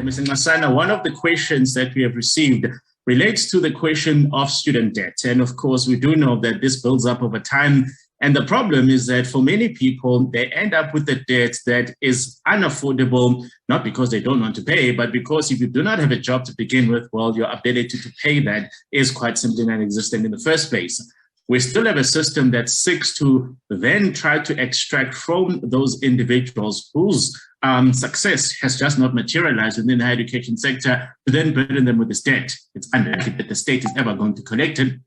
Mr. Nxasana, one of the questions that we have received relates to the question of student debt. And of course, we do know that this builds up over time. And the problem is that for many people, they end up with a debt that is unaffordable, not because they don't want to pay, but because if you do not have a job to begin with, well, your ability to pay that is quite simply non-existent in the first place. We still have a system that seeks to then try to extract from those individuals whose success has just not materialized within the higher education sector to then burden them with this debt. It's unlikely that the state is ever going to collect it,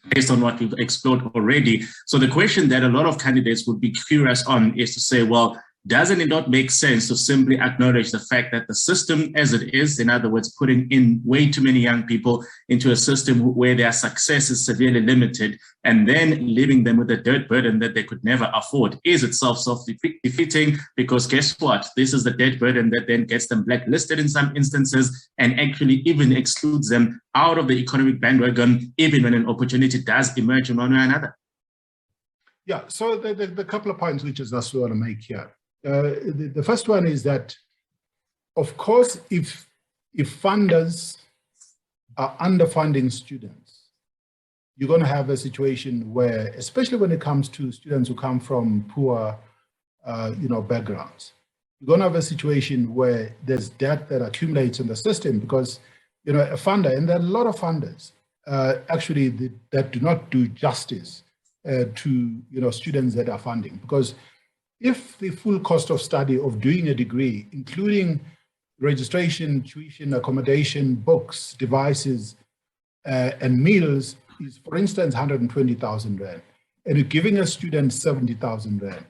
based on what we've explored already. So the question that a lot of candidates would be curious on is to say, well, doesn't it not make sense to simply acknowledge the fact that the system as it is, in other words, putting in way too many young people into a system where their success is severely limited and then leaving them with a debt burden that they could never afford is itself self-defeating, because guess what? This is the debt burden that then gets them blacklisted in some instances and actually even excludes them out of the economic bandwagon, even when an opportunity does emerge in one way or another. Yeah, so the couple of points which I just want to make here. The first one is that, of course, if funders are underfunding students, you're going to have a situation where, especially when it comes to students who come from poor, backgrounds, you're going to have a situation where there's debt that accumulates in the system because, a funder, and there are a lot of funders actually that do not do justice to students that are funding, because if the full cost of study of doing a degree, including registration, tuition, accommodation, books, devices, and meals, is, for instance, 120,000 Rand, and you're giving a student 70,000 Rand,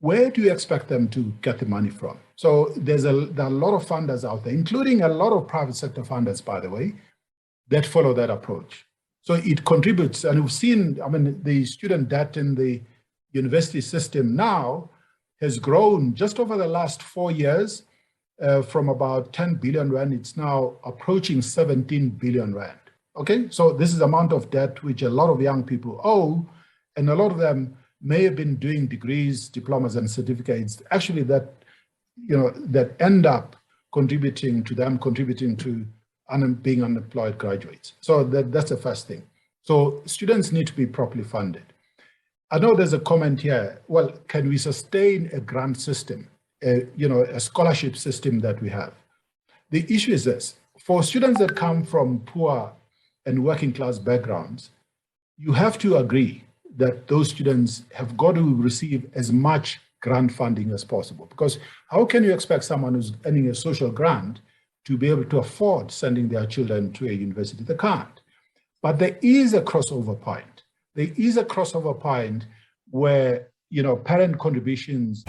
where do you expect them to get the money from? So there are a lot of funders out there, including a lot of private sector funders, by the way, that follow that approach. So it contributes, and we've seen, the student debt in the university system now has grown just over the last 4 years from about 10 billion Rand. It's now approaching 17 billion Rand. Okay, so this is the amount of debt which a lot of young people owe, and a lot of them may have been doing degrees, diplomas, and certificates, actually that end up contributing to being unemployed graduates. So that's the first thing. So students need to be properly funded. I know there's a comment here, well, can we sustain a grant system, a scholarship system that we have? The issue is this: for students that come from poor and working class backgrounds, you have to agree that those students have got to receive as much grant funding as possible, because how can you expect someone who's earning a social grant to be able to afford sending their children to a university? They can't. But there is a crossover point. There is a crossover point where, parent contributions